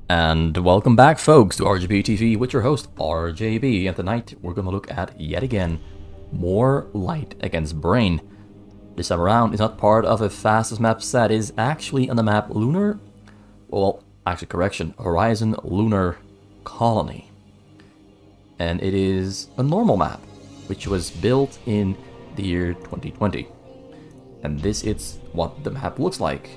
And welcome back, folks, to RJB TV with your host, RJB. And tonight, we're going to look at, yet again, more Light against Brain. This time around is not part of a fastest map set, it is actually on the map Lunar, well, actually correction, Horizon Lunar Colony. And it is a normal map, which was built in the year 2020. And this is what the map looks like.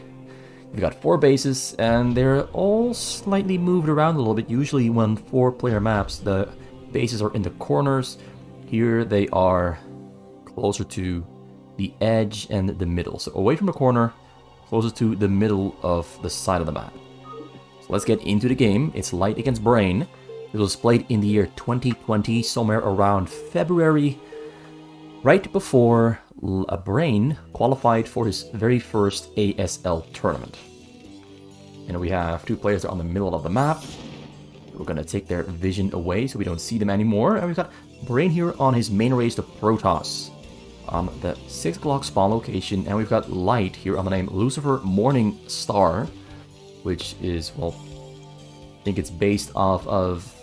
You've got 4 bases, and they're all slightly moved around a little bit. Usually when 4-player maps, the bases are in the corners. Here they are closer to the edge and the middle. So away from the corner, closer to the middle of the side of the map. So let's get into the game. It's Light against Brain. It was played in the year 2020, somewhere around February, right before Brain qualified for his very first ASL tournament. And we have 2 players on the middle of the map. We're going to take their vision away so we don't see them anymore. And we've got Brain here on his main race to Protoss on the 6 o'clock spawn location. And we've got Light here on the name Lucifer Morning Star, which is, well, I think it's based off of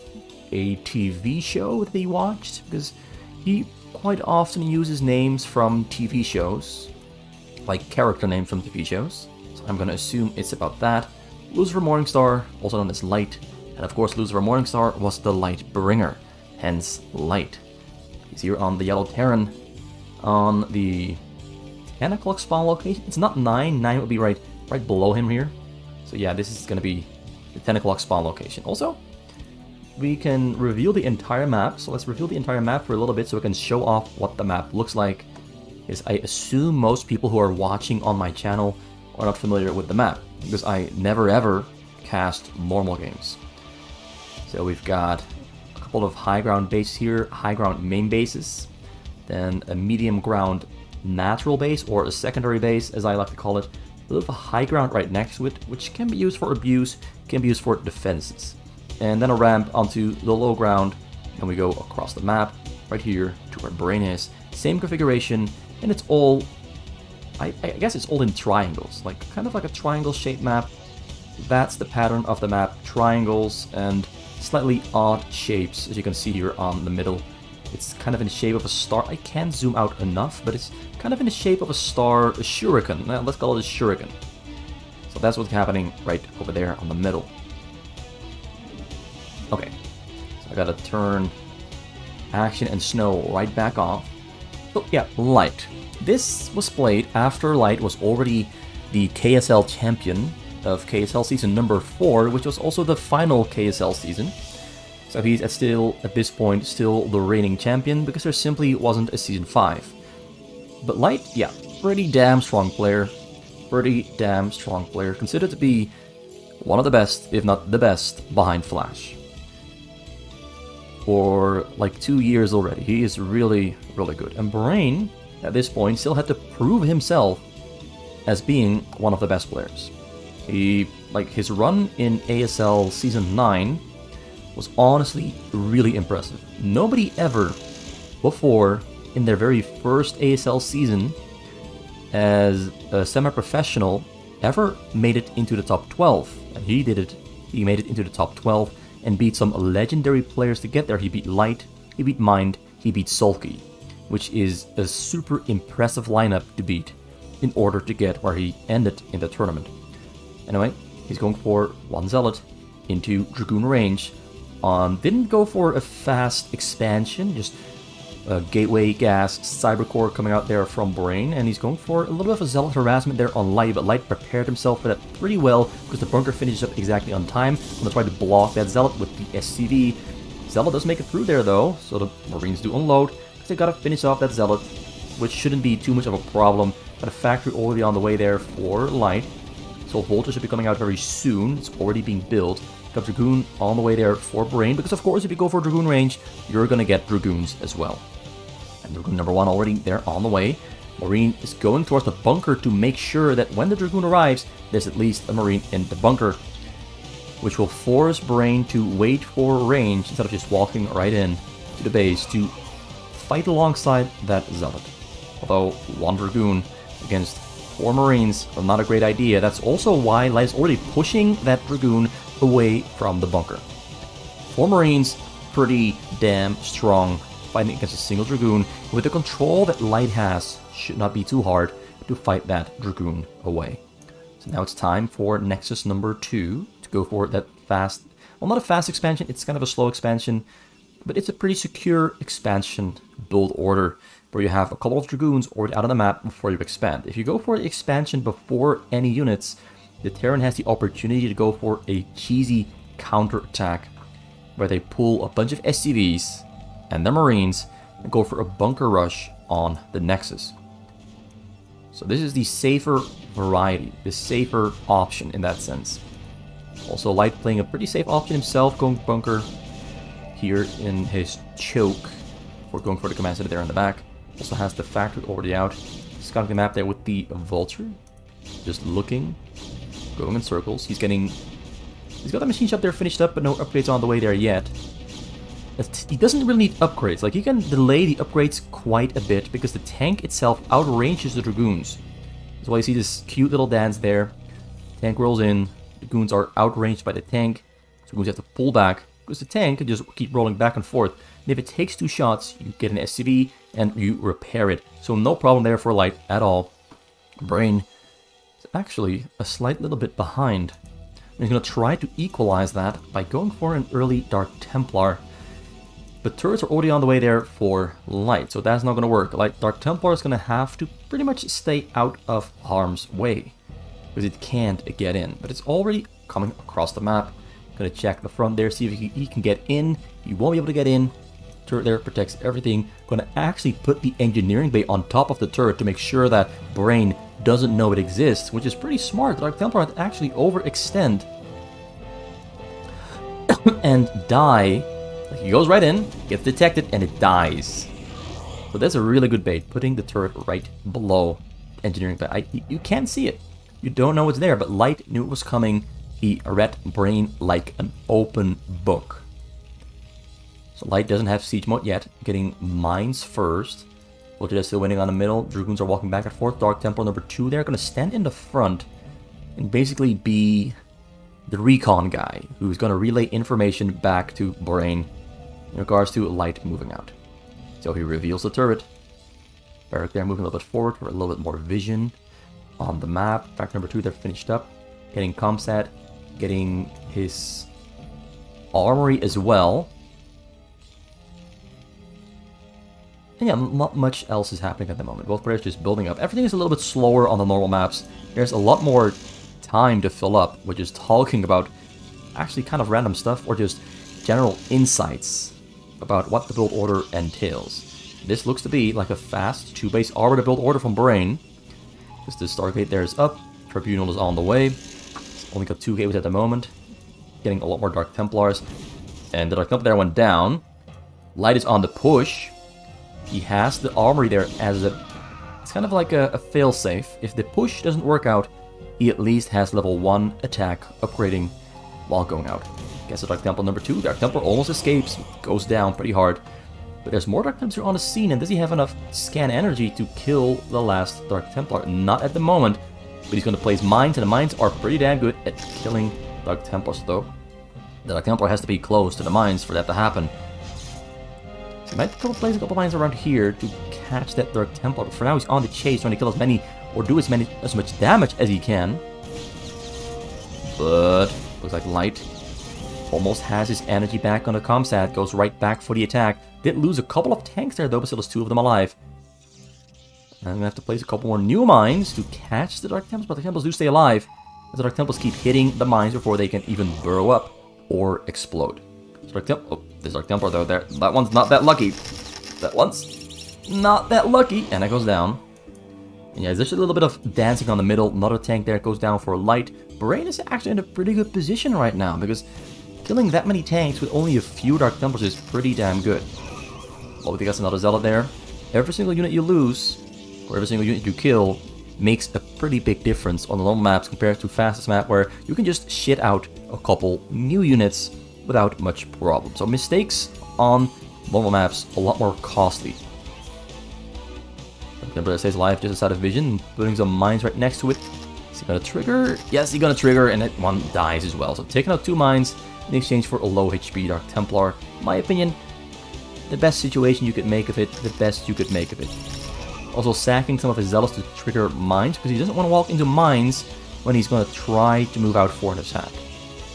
a TV show that he watched, because he quite often uses names from TV shows, like character names from TV shows. So I'm going to assume it's about that. Lucifer Morningstar, also known as Light, and of course Lucifer Morningstar was the Light Bringer, hence Light. He's here on the Yellow Terran on the 10 o'clock spawn location. It's not 9, 9 would be right below him here. So yeah, this is going to be the 10 o'clock spawn location. Also, we can reveal the entire map, so let's reveal the entire map for a little bit so we can show off what the map looks like. Because I assume most people who are watching on my channel are not familiar with the map, because I never ever cast normal games. So we've got a couple of high ground bases here, high ground main bases, then a medium ground natural base, or a secondary base as I like to call it, a little of a high ground right next to it, which can be used for abuse, can be used for defenses. And then a ramp onto the low ground, and we go across the map, right here to where Brain is. Same configuration, and it's all, I guess it's all in triangles, like kind of like a triangle-shaped map. That's the pattern of the map, triangles and slightly odd shapes, as you can see here on the middle. It's kind of in the shape of a star. I can't zoom out enough, but it's kind of in the shape of a star, a shuriken. Let's call it a shuriken. So that's what's happening right over there on the middle. Okay, so I gotta turn action and snow right back off. So yeah, Light. This was played after Light was already the KSL champion of KSL season number 4, which was also the final KSL season. So he's at this point still the reigning champion, because there simply wasn't a season 5. But Light, yeah, pretty damn strong player. Pretty damn strong player. Considered to be one of the best, if not the best, behind Flash. For like 2 years already. He is really, really good. And Brain, at this point, still had to prove himself as being one of the best players. His run in ASL Season 9 was honestly really impressive. Nobody ever before, in their very first ASL season as a semi-professional, ever made it into the top 12. And he did it. He made it into the top 12 and beat some legendary players to get there. He beat Light, he beat Mind, he beat Sulky, which is a super impressive lineup to beat in order to get where he ended in the tournament. Anyway, he's going for 1 Zealot into Dragoon range. Didn't go for a fast expansion, just a Gateway Gas Cybercore coming out there from Brain, and he's going for a little bit of a Zealot harassment there on Light, but Light prepared himself for that pretty well, because the bunker finishes up exactly on time. I'm going to try to block that Zealot with the SCV. Zealot does make it through there though, so the Marines do unload, because they got to finish off that Zealot, which shouldn't be too much of a problem. Got a factory already on the way there for Light, so Volta should be coming out very soon. It's already being built. Got Dragoon on the way there for Brain, because of course if you go for Dragoon range, you're going to get Dragoons as well. And Dragoon number 1 already there on the way. Marine is going towards the bunker to make sure that when the Dragoon arrives, there's at least a Marine in the bunker, which will force Brain to wait for range instead of just walking right in to the base to fight alongside that Zealot. Although 1 Dragoon against 4 Marines are not a great idea. That's also why Light is already pushing that Dragoon away from the bunker. 4 Marines, pretty damn strong, fighting against a single Dragoon. With the control that Light has, should not be too hard to fight that Dragoon away. So now it's time for Nexus number 2 to go for that fast, well, not a fast expansion, it's kind of a slow expansion, but it's a pretty secure expansion build order where you have a couple of Dragoons already out on the map before you expand. If you go for the expansion before any units, the Terran has the opportunity to go for a cheesy counter-attack where they pull a bunch of SCVs and their Marines and go for a bunker rush on the Nexus. So this is the safer variety, the safer option in that sense. Also, Light playing a pretty safe option himself, going bunker here in his choke for going for the command center there in the back. Also has the factory already out. Scouting the map there with the Vulture, just looking, going in circles. He's got the machine shop there finished up, but no upgrades on the way there yet. He doesn't really need upgrades. Like, you can delay the upgrades quite a bit because the tank itself outranges the Dragoons. That's why you see this cute little dance there. Tank rolls in, Dragoons are outranged by the tank, so Dragoons have to pull back because the tank can just keep rolling back and forth. And if it takes 2 shots, you get an SCV and you repair it. So no problem there for Light at all. Brain is actually a slight little bit behind. And he's going to try to equalize that by going for an early Dark Templar. But turrets are already on the way there for Light, so that's not going to work. Like, Dark Templar is going to have to pretty much stay out of harm's way, because it can't get in. But it's already coming across the map. Going to check the front there, see if he can get in. He won't be able to get in. Turret there protects everything. Going to actually put the engineering bay on top of the turret to make sure that Brain doesn't know it exists, which is pretty smart. Dark Templar had to actually overextend and die. He goes right in, gets detected, and it dies. So that's a really good bait, putting the turret right below engineering bay. You can't see it. You don't know it's there, but Light knew it was coming. He read Brain like an open book. So Light doesn't have siege mode yet, getting mines first. Vulture is still winning on the middle. Dragoons are walking back and forth. Dark Templar number 2 there, going to stand in the front and basically be the recon guy who's going to relay information back to Brain in regards to Light moving out. So he reveals the turret. Barrack there moving a little bit forward for a little bit more vision on the map. Fact number 2 they're finished up. Getting Comsat, getting his armory as well. And yeah, not much else is happening at the moment. Both players just building up. Everything is a little bit slower on the normal maps. There's a lot more time to fill up, which is talking about actually kind of random stuff or just general insights about what the build order entails. This looks to be like a fast 2-base arbiter build order from Brain. Because the Stargate there is up, Tribunal is on the way. It's only got 2 gateways at the moment. Getting a lot more Dark Templars. And the Dark Templar there went down. Light is on the push. He has the armory there as a... It's kind of like a failsafe. If the push doesn't work out, he at least has level 1 attack upgrading while going out. Gets the Dark Templar number 2. Dark Templar almost escapes. Goes down pretty hard. But there's more Dark Templars on the scene, and does he have enough scan energy to kill the last Dark Templar? Not at the moment, but he's going to place mines, and the mines are pretty damn good at killing Dark Templars, though. The Dark Templar has to be close to the mines for that to happen. So he might place a couple mines around here to catch that Dark Templar, but for now he's on the chase, trying to kill as many, or do as much damage as he can. But looks like Light almost has his energy back on the Comsat, goes right back for the attack. Did lose a couple of tanks there though, but still has 2 of them alive. And I'm going to have to place a couple more new mines to catch the Dark Templars, but the Templars do stay alive, as the Dark Templars keep hitting the mines before they can even burrow up or explode. So there's Dark Templar though, there. That one's not that lucky. That one's not that lucky, and that goes down. And yeah, there's a little bit of dancing on the middle. Another tank there goes down for Light. Brain is actually in a pretty good position right now, because killing that many tanks with only a few Dark Templars is pretty damn good. Well, he gets another Zealot there. Every single unit you lose, or every single unit you kill, makes a pretty big difference on the normal maps compared to fastest map, where you can just shit out a couple new units without much problem. So mistakes on normal maps a lot more costly. Temporary stays alive just outside of vision, putting some mines right next to it. Is he gonna trigger? Yes, he's gonna trigger, and that one dies as well. So taking out 2 mines in exchange for a low HP Dark Templar. In my opinion, the best situation you could make of it, the best you could make of it. Also sacking some of his zealots to trigger mines, because he doesn't want to walk into mines when he's going to try to move out for an attack.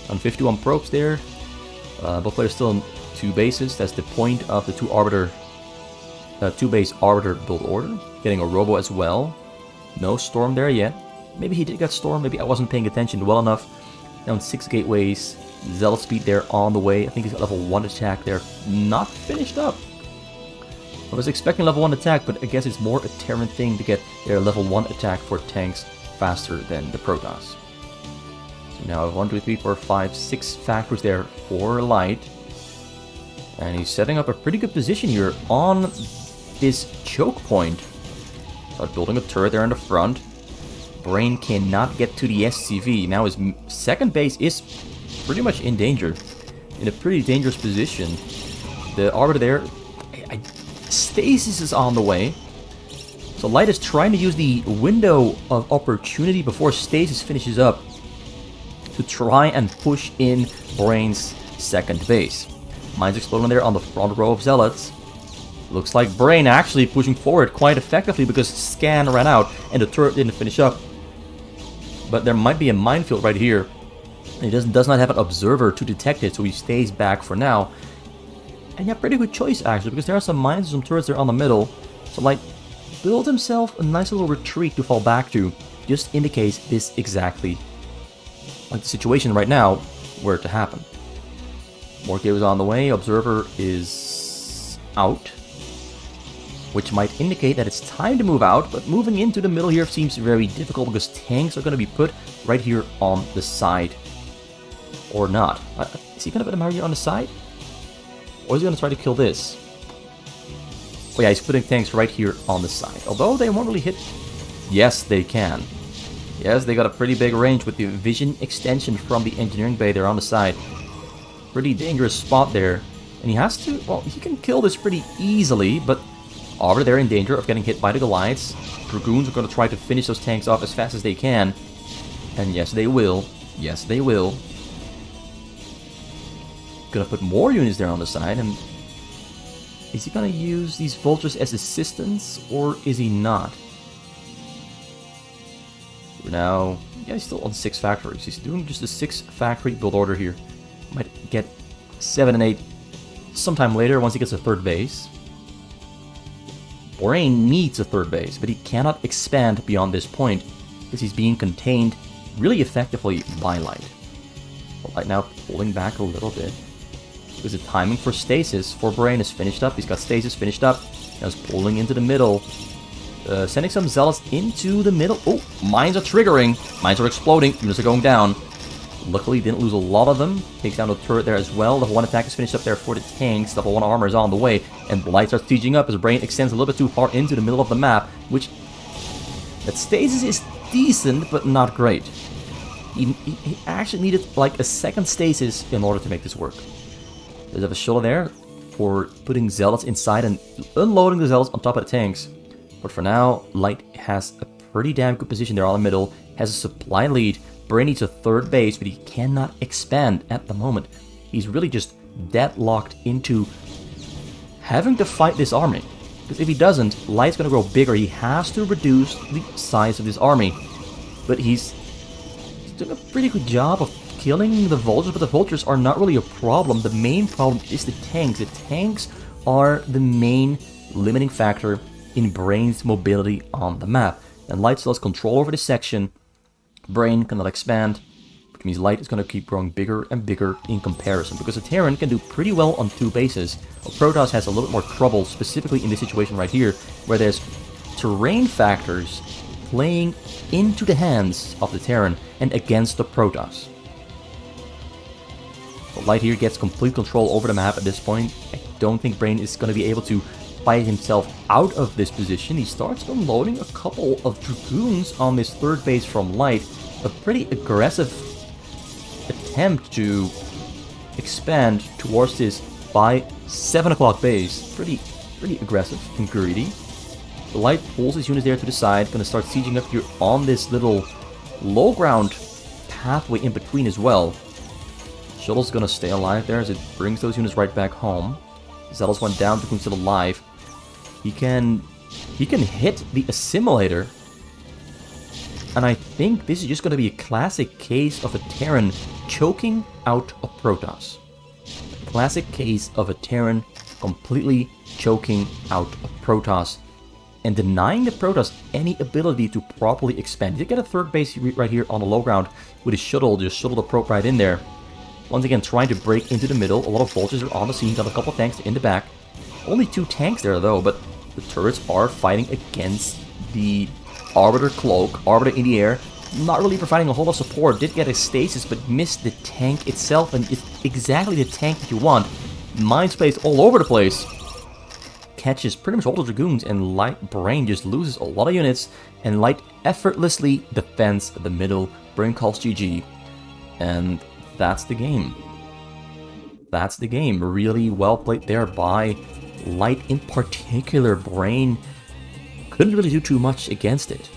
On 51 probes there. Both players still in 2 bases. That's the point of the 2 base arbiter build order. Getting a robo as well. No storm there yet. Maybe he did get storm, maybe I wasn't paying attention well enough. Down 6 gateways. Zealot speed there on the way. I think he's got level 1 attack there. Not finished up. I was expecting level 1 attack, but I guess it's more a Terran thing to get their level 1 attack for tanks faster than the Protoss. So now I have 1, 2, 3, 4, 5, 6 factories there for light. And he's setting up a pretty good position here on this choke point. Start building a turret there in the front. Brain cannot get to the SCV. Now his second base is pretty much in danger. In a pretty dangerous position. The Arbiter there... Stasis is on the way. So Light is trying to use the window of opportunity before Stasis finishes up to try and push in Brain's second base. Mines exploding there on the front row of Zealots. Looks like Brain actually pushing forward quite effectively because Scan ran out and the turret didn't finish up. But there might be a minefield right here. He does not have an observer to detect it, so he stays back for now. And yeah, pretty good choice actually, because there are some mines and some turrets there on the middle. So Light build himself a nice little retreat to fall back to, just in the case this exactly, like the situation right now, were to happen. More cables on the way, observer is out, which might indicate that it's time to move out, but moving into the middle here seems very difficult because tanks are going to be put right here on the side. Or not. Is he going to put them right here on the side? Or is he going to try to kill this? Oh yeah, he's putting tanks right here on the side. Although they won't really hit... Yes, they can. Yes, they got a pretty big range with the vision extension from the engineering bay there on the side. Pretty dangerous spot there. And he has to... Well, he can kill this pretty easily, but... Arbiter, they're in danger of getting hit by the Goliaths. Dragoons are going to try to finish those tanks off as fast as they can. And yes, they will. Yes, they will. Gonna put more units there on the side, and is he gonna use these vultures as assistants, or is he not? For now, yeah, he's still on 6 factories. He's doing just a 6 factory build order here. Might get 7 and 8 sometime later once he gets a 3rd base. Brain needs a 3rd base, but he cannot expand beyond this point because he's being contained really effectively by Light. Well, Light now pulling back a little bit. Because the timing for Stasis for Brain is finished up. He's got Stasis finished up. Now he's pulling into the middle. Sending some Zealots into the middle. Oh, mines are triggering. Mines are exploding. Units are going down. Luckily, didn't lose a lot of them. Takes down the turret there as well. Level 1 attack is finished up there for the tanks. Level 1 armor is on the way. And Light starts sieging up as Brain extends a little bit too far into the middle of the map. Which... That Stasis is decent, but not great. He actually needed like a 2nd Stasis in order to make this work. There's a Vashilla there for putting Zealots inside and unloading the Zealots on top of the tanks. But for now, Light has a pretty damn good position there on the middle. Has a supply lead. Brain needs a 3rd base, but he cannot expand at the moment. He's really just deadlocked into having to fight this army. Because if he doesn't, Light's going to grow bigger. He has to reduce the size of this army. But he's doing a pretty good job of killing the vultures, but the vultures are not really a problem. The main problem is the tanks. The tanks are the main limiting factor in Brain's mobility on the map. And Light still has control over this section. Brain cannot expand, which means Light is going to keep growing bigger and bigger in comparison. Because a Terran can do pretty well on 2 bases. A Protoss has a little bit more trouble, specifically in this situation right here, where there's terrain factors playing into the hands of the Terran and against the Protoss. Light here gets complete control over the map at this point. I don't think Brain is going to be able to fight himself out of this position. He starts unloading a couple of Dragoons on this 3rd base from Light. A pretty aggressive attempt to expand towards this by 7 o'clock base. Pretty aggressive and greedy. The Light pulls his units there to the side, gonna start sieging up here on this little low ground pathway in between as well. Shuttle's gonna stay alive there as it brings those units right back home. Zealous went down, Dragoon's still alive. He can hit the assimilator. And I think this is just gonna be a classic case of a Terran choking out a Protoss. Classic case of a Terran completely choking out a Protoss and denying the Protoss any ability to properly expand. You get a third base right here on the low ground with his shuttle, just shuttle the probe right in there. Once again, trying to break into the middle. A lot of vultures are on the scene, got a couple of tanks in the back. Only 2 tanks there though, but the turrets are fighting against the Arbiter Cloak, Arbiter in the air. Not really providing a whole lot of support. Did get a stasis, but missed the tank itself, and it's exactly the tank that you want. Mind space all over the place. Catches pretty much all the Dragoons, and Light Brain just loses a lot of units, and Light effortlessly defends the middle. Brain calls GG, and that's the game. That's the game. Really well played there by Light in particular. Brain couldn't really do too much against it.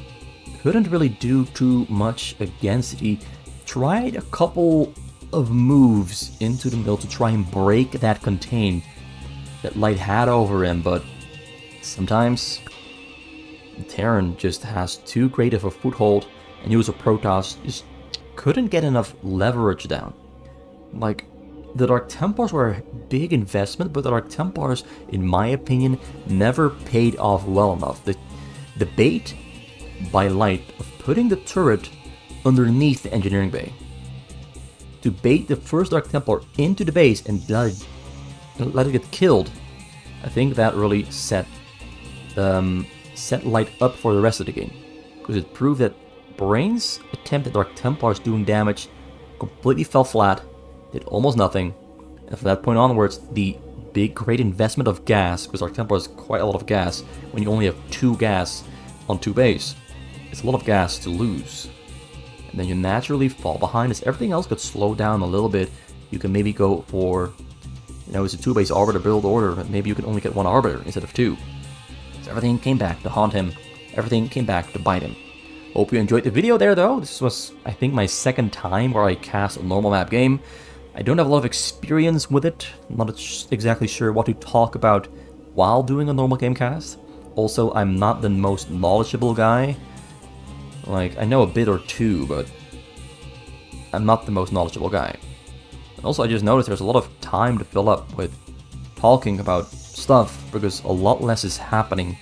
He tried a couple of moves into the middle to try and break that contain that Light had over him, but sometimes Terran just has too great of a foothold, and user Protoss just couldn't get enough leverage down. Like, the Dark Templars were a big investment, but the Dark Templars, in my opinion, never paid off well enough. The bait by Light of putting the turret underneath the engineering bay to bait the first Dark Templar into the base and let it get killed, I think that really set Light up for the rest of the game, because it proved that Brain's attempt at Dark Templars doing damage completely fell flat, did almost nothing, and from that point onwards, the big great investment of gas, because Dark Templar is quite a lot of gas when you only have 2 gas on 2 base. It's a lot of gas to lose. And then you naturally fall behind as everything else could slow down a little bit. You can maybe go for, it's a 2-base Arbiter build order, but maybe you can only get 1 Arbiter instead of 2. So everything came back to haunt him. Everything came back to bite him. Hope you enjoyed the video there though. This was, I think, my 2nd time where I cast a normal map game. I don't have a lot of experience with it. I'm not exactly sure what to talk about while doing a normal game cast. Also, I'm not the most knowledgeable guy. Like, I know a bit or 2, but I'm not the most knowledgeable guy. And also, I just noticed there's a lot of time to fill up with talking about stuff, because a lot less is happening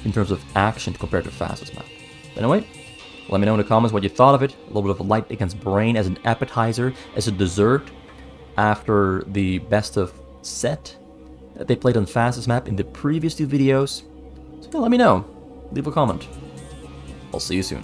in terms of action compared to Fastest Map. Anyway, let me know in the comments what you thought of it. A little bit of a Light against Brain as an appetizer, as a dessert, after the best of set that they played on Fastest Map in the previous 2 videos. So yeah, let me know. Leave a comment. I'll see you soon.